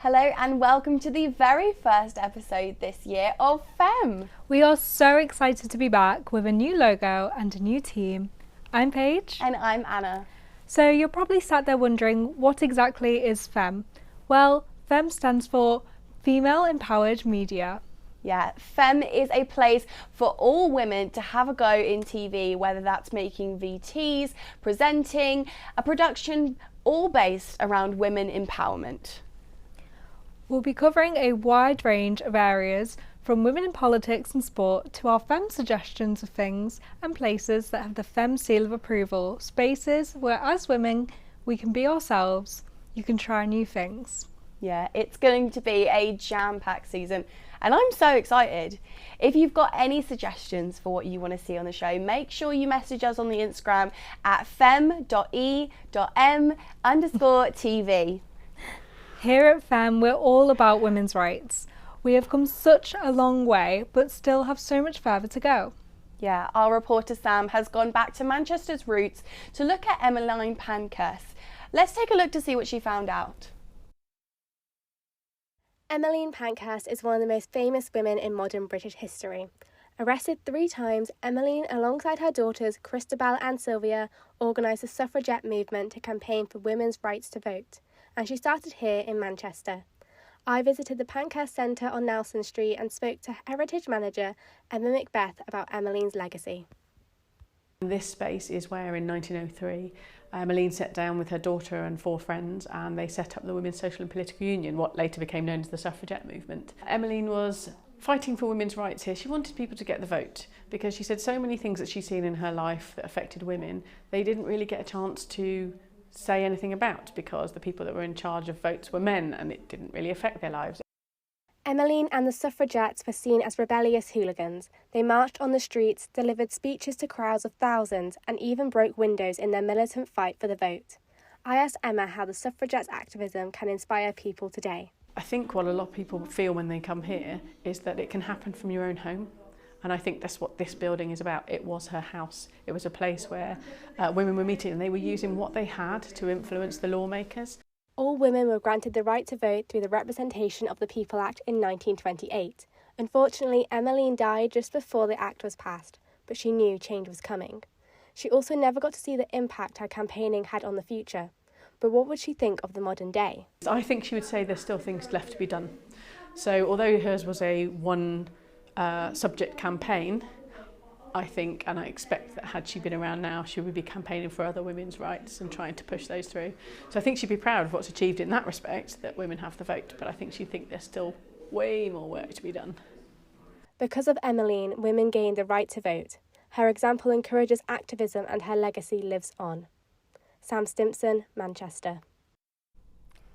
Hello and welcome to the very first episode this year of F.E.M. We are so excited to be back with a new logo and a new team. I'm Paige. And I'm Anna. So you're probably sat there wondering, what exactly is F.E.M? Well, F.E.M stands for Female Empowered Media. Yeah, F.E.M is a place for all women to have a go in TV, whether that's making VTs, presenting, a production, all based around women empowerment. We'll be covering a wide range of areas, from women in politics and sport to our F.E.M suggestions of things and places that have the F.E.M seal of approval, spaces where as women we can be ourselves, you can try new things. Yeah, it's going to be a jam-packed season and I'm so excited. If you've got any suggestions for what you want to see on the show, make sure you message us on the Instagram at fem.e.m_TV. Here at F.E.M, we're all about women's rights. We have come such a long way, but still have so much further to go. Yeah, our reporter Sam has gone back to Manchester's roots to look at Emmeline Pankhurst. Let's take a look to see what she found out. Emmeline Pankhurst is one of the most famous women in modern British history. Arrested 3 times, Emmeline, alongside her daughters Christabel and Sylvia, organised the suffragette movement to campaign for women's rights to vote. And she started here in Manchester. I visited the Pankhurst Centre on Nelson Street and spoke to Heritage Manager Emma Macbeth about Emmeline's legacy. This space is where in 1903 Emmeline sat down with her daughter and 4 friends and they set up the Women's Social and Political Union, what later became known as the suffragette movement. Emmeline was fighting for women's rights here. She wanted people to get the vote because she said so many things that she'd seen in her life that affected women, they didn't really get a chance to say anything about because the people that were in charge of votes were men and it didn't really affect their lives. Emmeline and the suffragettes were seen as rebellious hooligans. They marched on the streets, delivered speeches to crowds of thousands and even broke windows in their militant fight for the vote. I asked Emma how the suffragettes' activism can inspire people today. I think what a lot of people feel when they come here is that it can happen from your own home. And I think that's what this building is about. It was her house. It was a place where women were meeting and they were using what they had to influence the lawmakers. All women were granted the right to vote through the Representation of the People Act in 1928. Unfortunately, Emmeline died just before the act was passed, but she knew change was coming. She also never got to see the impact her campaigning had on the future. But what would she think of the modern day? I think she would say there's still things left to be done. So although hers was a subject campaign, I think and I expect that had she been around now, she would be campaigning for other women's rights and trying to push those through. So I think she'd be proud of what's achieved in that respect, that women have the vote, but I think she'd think there's still way more work to be done. Because of Emmeline, women gained the right to vote. Her example encourages activism and her legacy lives on. Sam Stimpson, Manchester.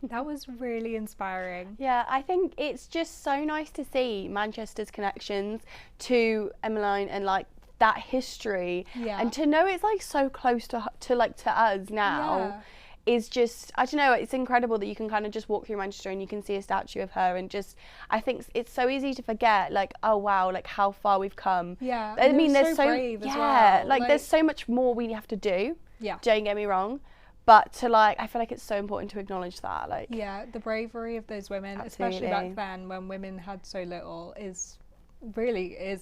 That was really inspiring. Yeah, I think it's just so nice to see Manchester's connections to Emmeline and like that history, and to know it's like so close to us now is just, I don't know, it's incredible that you can kind of just walk through Manchester and you can see a statue of her and just, I think it's so easy to forget, like, oh wow, like how far we've come. Yeah, I mean there's so brave as well. like there's so much more we have to do. Yeah, don't get me wrong. But to like, I feel like it's so important to acknowledge that, like. Yeah, the bravery of those women, Absolutely. especially back then when women had so little, is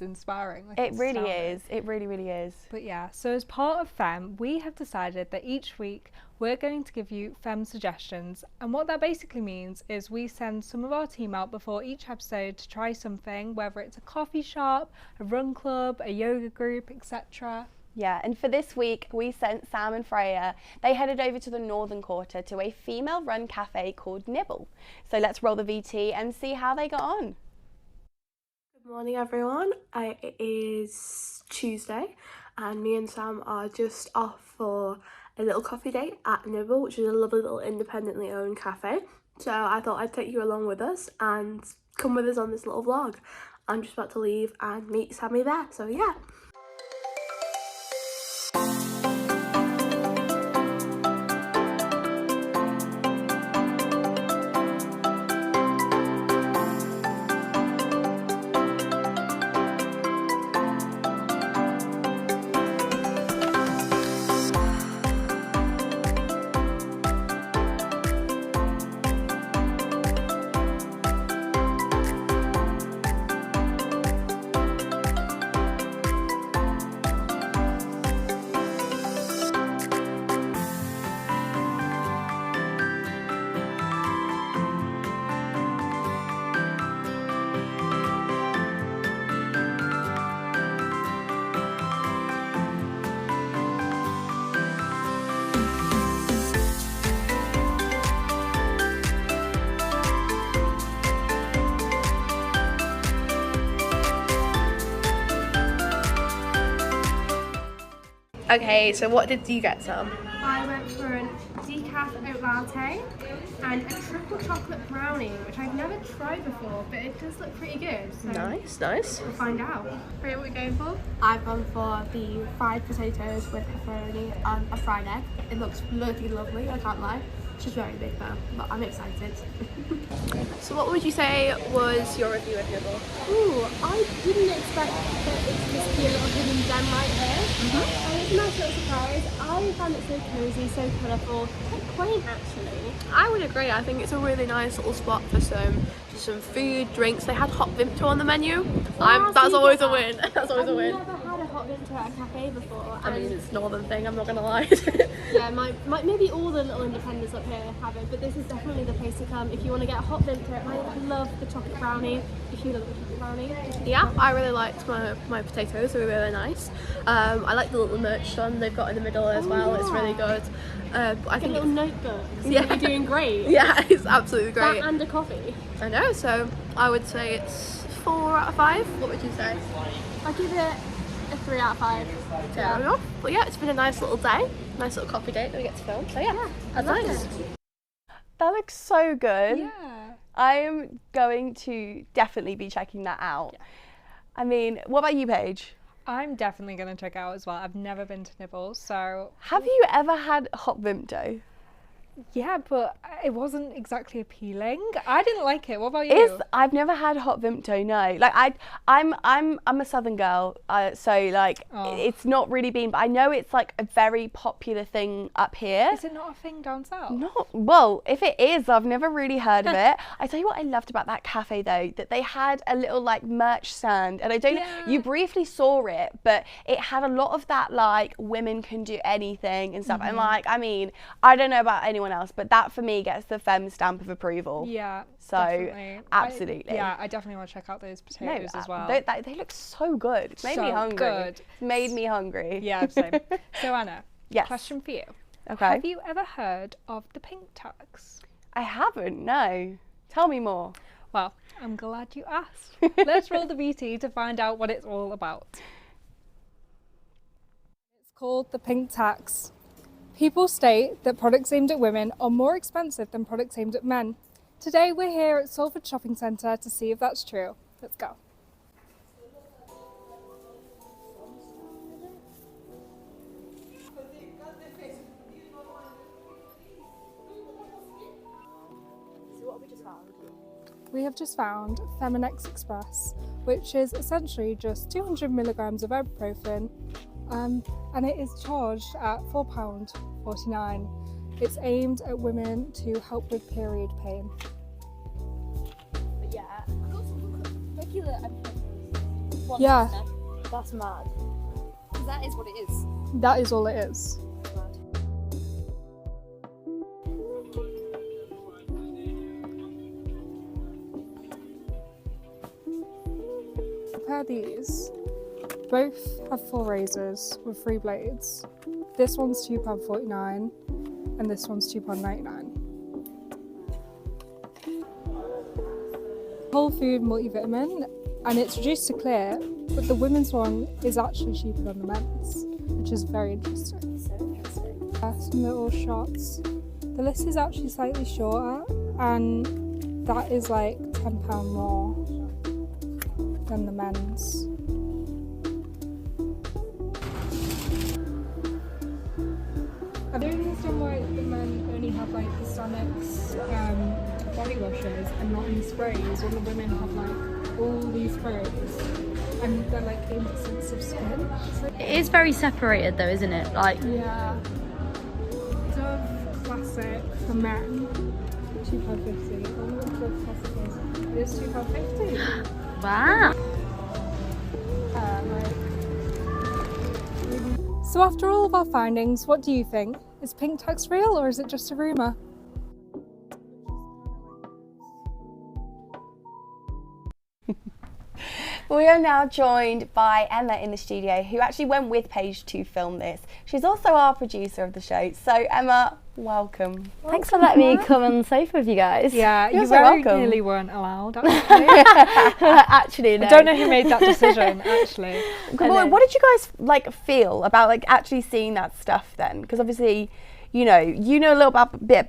inspiring. Like, it really is. It really, really is. But yeah, so as part of F.E.M, we have decided that each week we're going to give you F.E.M suggestions. And what that basically means is we send some of our team out before each episode to try something, whether it's a coffee shop, a run club, a yoga group, etc. Yeah, and for this week, we sent Sam and Freya. They headed over to the Northern Quarter to a female-run cafe called Nibble. So let's roll the VT and see how they got on. Good morning, everyone. It is Tuesday, and me and Sam are just off for a little coffee date at Nibble, which is a lovely little independently owned cafe. So I thought I'd take you along with us and come with us on this little vlog. I'm just about to leave and meet Sammy there, so yeah. Okay, so what did you get, Sam? I went for a decaf oat latte and a triple chocolate brownie, which I've never tried before, but it does look pretty good. So Nice. we'll find out. Freya, what are you going for? I've gone for the fried potatoes with pepperoni and a fried egg. It looks bloody lovely, I can't lie. It's just very big though, but I'm excited. So what would you say was your review of Nibble? Ooh, I didn't expect that it to just be a little hidden gem right here. And it's a nice little surprise. I found it so cosy, so colourful, quite quaint actually. I would agree. I think it's a really nice little spot for some food, drinks. They had hot Vimto on the menu. That's always a win. That's always a win. I've never had a hot Vimto at a cafe before. I mean, it's a northern thing, I'm not gonna lie. Yeah, maybe all the little independents up here have it, but this is definitely the place to come if you want to get a hot Vimto. I love the chocolate brownie. If you love the chocolate brownie, Yeah, I really liked my potatoes. They were really nice. I like the little merch on they've got in the middle as well. It's really good. I think little notebooks. Yeah. You're doing great. Yeah, it's absolutely great. That and a coffee. I know. So I would say it's 4 out of 5. What would you say? I give it a 3 out of 5. Fair enough. But yeah, it's been a nice little day. Nice little coffee date that we get to film. So yeah, that's nice. That looks so good. Yeah. I am going to definitely be checking that out. Yeah. I mean, what about you, Paige? I'm definitely going to check it out as well. I've never been to Nibbles, so... Have you ever had hot Vimto? Yeah, but it wasn't exactly appealing. I didn't like it. What about you? I've never had hot Vimto. No, like I'm a Southern girl, so like it's not really been. But I know it's like a very popular thing up here. Is it not a thing down south? Not well. If it is, I've never really heard of it. I tell you what I loved about that cafe though, that they had a little like merch stand, and I don't know. You briefly saw it, but it had a lot of that like women can do anything and stuff. And like, I mean, I don't know about anyone else, but that for me gets the F.E.M stamp of approval. Yeah, so definitely. absolutely. I definitely want to check out those potatoes as well. They look so good. It's made me hungry. Good. It's made me hungry. Yeah, same. So Anna, yes. question for you. Okay. Have you ever heard of the pink tax? I haven't. No. Tell me more. Well, I'm glad you asked. Let's roll the VT to find out what it's all about. It's called the pink tax. People state that products aimed at women are more expensive than products aimed at men. Today we're here at Salford Shopping Centre to see if that's true. Let's go. We have just found F.E.M Express, which is essentially just 200 milligrams of ibuprofen, and it is charged at £4.49. It's aimed at women to help with period pain. But yeah, I've got some regular ibuprofen. Yeah. That's mad. That is what it is. That is all it is. Compare these. Both have 4 razors with 3 blades. This one's £2.49 and this one's £2.99. Whole food multivitamin, and it's reduced to clear, but the women's one is actually cheaper than the men's, which is very interesting. So interesting. Some little shots. The list is actually slightly shorter, and that is like £10 more than the men's. I don't understand why the men only have like the Stanix body washes and not any sprays, when the women have like all these sprays and they're like aimed at sensitive skin. It is very separated though, isn't it? Like, Yeah. Dove Classic for men, £2.50. I wonder what Dove Classic is. It is £2.50. wow. So after all of our findings, what do you think? Is pink tax real or is it just a rumour? We are now joined by Emma in the studio, who actually went with Paige to film this. She's also our producer of the show. So Emma, Welcome. Thanks for letting me come on the sofa with you guys. Yeah, You're you so very welcome. nearly weren't allowed, actually. Actually, no. I don't know who made that decision, actually. Well, what did you guys like feel about like actually seeing that stuff then? Because obviously, you know a little bit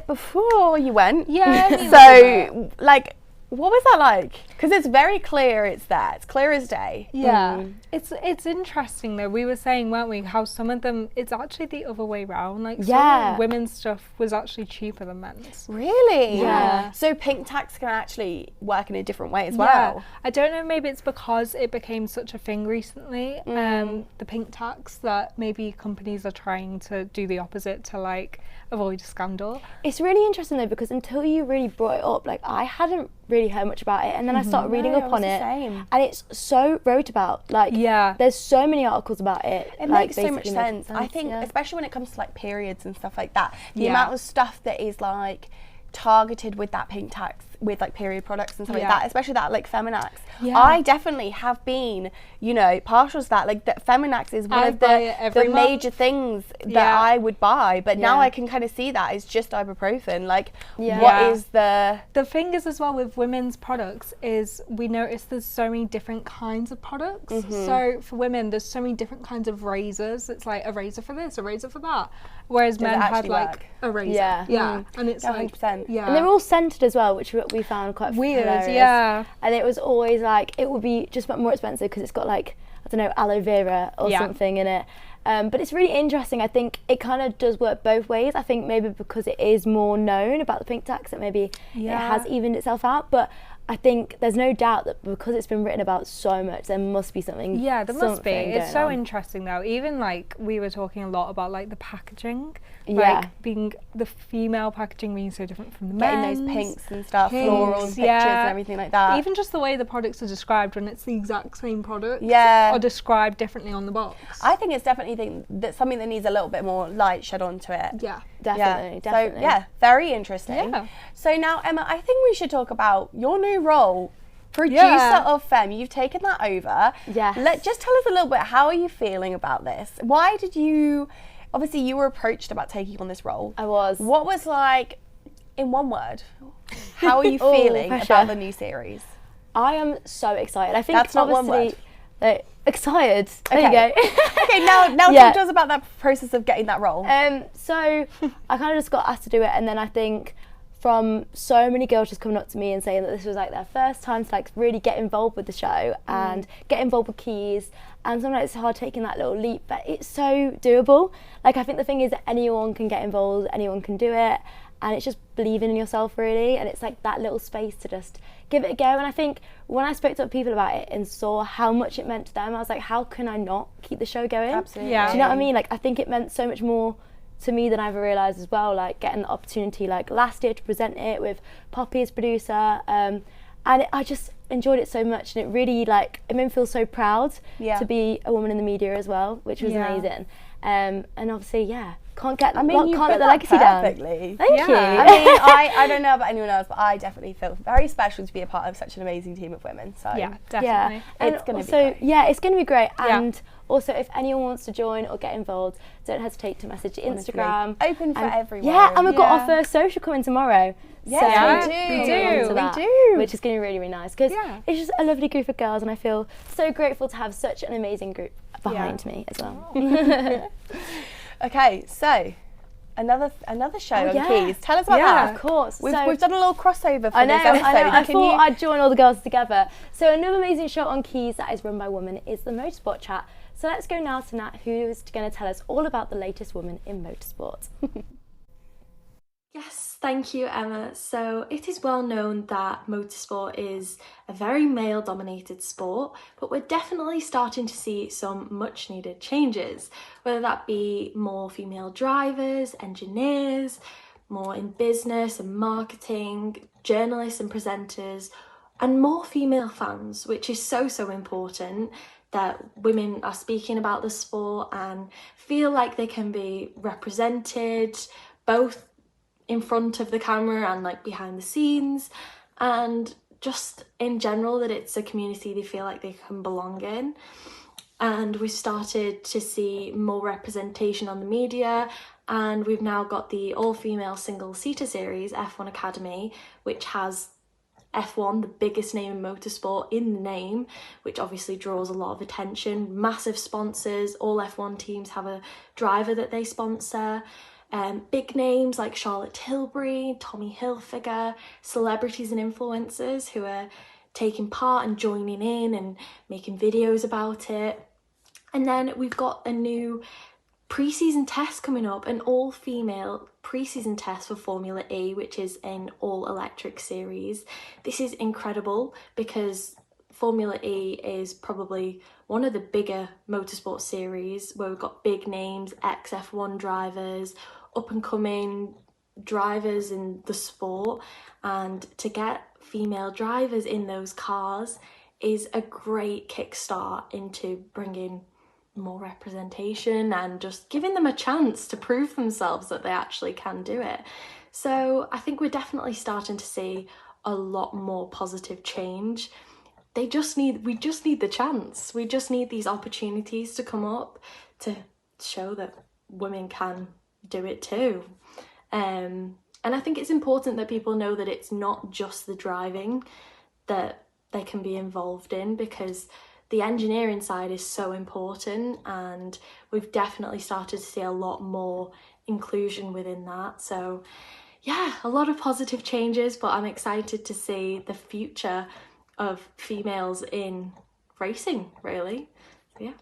before you went. Yeah. So like, what was that like? Because it's very clear it's there. It's clear as day. Yeah. It's interesting though. We were saying, weren't we, how some of them, it's actually the other way round. Like some women's stuff was actually cheaper than men's. Really? Yeah. So pink tax can actually work in a different way as well. I don't know, maybe it's because it became such a thing recently, the pink tax, that maybe companies are trying to do the opposite to like avoid a scandal. It's really interesting though, because until you really brought it up, like I hadn't really heard much about it, and then I started reading up on it, and it's so wrote about. Like, there's so many articles about it. It makes so much sense. I think, especially when it comes to like periods and stuff like that, the amount of stuff that is like targeted with that pink tax, with like period products and stuff like that, especially that like Feminax. I definitely have been, you know, partial to that. Like that Feminax is one of the major things that I would buy, but now I can kind of see that it's just ibuprofen. Like, what is the thing is as well with women's products is we notice there's so many different kinds of products. So for women, there's so many different kinds of razors. It's like a razor for this, a razor for that. Whereas men have like a razor. And it's 100%. like, and they're all scented as well, which we found quite weird. Hilarious. And it was always like, it would be just more expensive because it's got like, I don't know, aloe vera or something in it. But it's really interesting. I think it kind of does work both ways. I think maybe because it is more known about the pink tax, that maybe it has evened itself out. But I think there's no doubt that because it's been written about so much, there must be something. Yeah, there must be. It's so on. Interesting though. Even like we were talking a lot about like the packaging, like being the female packaging being so different from the men's. Getting those pinks and stuff, floral pictures and everything like that. Even just the way the products are described when it's the exact same product, are described differently on the box. I think it's definitely something that needs a little bit more light shed onto it. Yeah. Definitely. So very interesting. So now, Emma, I think we should talk about your new role, producer of F.E.M. You've taken that over. Just tell us a little bit, how are you feeling about this? Why did you, obviously you were approached about taking on this role. I was. What was like, in one word, how are you feeling about the new series? I am so excited. I think that's not one word. Excited. There you go. Okay, now talk to us about that process of getting that role. So I kind of just got asked to do it, and then I think from so many girls just coming up to me and saying that this was like their first time to like really get involved with the show and get involved with Quays, and sometimes it's hard taking that little leap, but it's so doable. Like, I think the thing is that anyone can get involved, anyone can do it, and it's just believing in yourself really, and it's like that little space to just give it a go. And I think when I spoke to people about it and saw how much it meant to them, I was like, how can I not keep the show going? Absolutely. Do you know what I mean? Like, I think it meant so much more to me than I ever realised as well, like getting the opportunity like last year to present it with Poppy as producer, and I just enjoyed it so much, and it really like, it made me feel so proud to be a woman in the media as well, which was amazing. And obviously, can't let the legacy down. Perfectly. Thank you. I mean, I don't know about anyone else, but I definitely feel very special to be a part of such an amazing team of women. So definitely. It's going to be great. It's going to be great. And also, if anyone wants to join or get involved, don't hesitate to message Instagram. Open for everyone. Yeah, and we've got our first social coming tomorrow. Yes, we do. Which is going to be really, really nice, because it's just a lovely group of girls, and I feel so grateful to have such an amazing group behind me as well. Okay, so another show on Quays. Tell us about that. Of course. We've done a little crossover for this episode. I know. I thought I'd join all the girls together. So another amazing show on Quays that is run by women is the Motorsport Chat. So let's go now to Nat, who is going to tell us all about the latest woman in motorsport. Yes, thank you, Emma. So it is well known that motorsport is a very male-dominated sport, but we're definitely starting to see some much-needed changes, whether that be more female drivers, engineers, more in business and marketing, journalists and presenters, and more female fans, which is so important, that women are speaking about the sport and feel like they can be represented both in front of the camera and like behind the scenes, and just in general that it's a community they feel like they can belong in. and we've started to see more representation on the media, and we've now got the all-female single-seater series, F1 Academy, which has F1, the biggest name in motorsport, in the name, which obviously draws a lot of attention. Massive sponsors, all F1 teams have a driver that they sponsor. Big names like Charlotte Tilbury, Tommy Hilfiger, celebrities and influencers who are taking part and joining in and making videos about it. And then we've got a new pre-season test coming up, an all-female pre-season test for Formula E, which is an all-electric series. This is incredible because Formula E is probably one of the bigger motorsport series where we've got big names, ex-F1 drivers, up-and-coming drivers in the sport, and to get female drivers in those cars is a great kickstart into bringing more representation and just giving them a chance to prove themselves that they actually can do it. So I think we're definitely starting to see a lot more positive change. We just need the chance. We just need these opportunities to come up to show that women can do it too. And I think it's important that people know that it's not just the driving that they can be involved in, because the engineering side is so important, and we've definitely started to see a lot more inclusion within that. So yeah, a lot of positive changes, but I'm excited to see the future of females in racing, really. Yeah.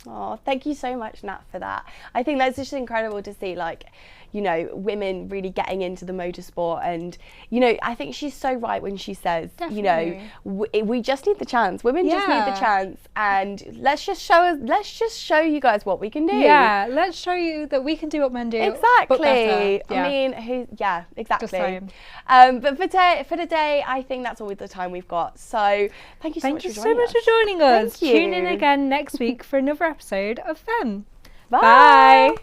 Oh, thank you so much, Nat, for that. I think that's just incredible to see, like, you know, women really getting into the motorsport. And, you know, I think she's so right when she says, Definitely. you know, we just need the chance. Women just need the chance, and let's just show you guys what we can do. Yeah, let's show you that we can do what men do. Exactly. But better. Yeah. I mean, exactly. Just saying. But for today, I think that's all the time we've got. So thank you so much for joining us. Tune in Thank you. again next week for another episode of F.E.M. Bye.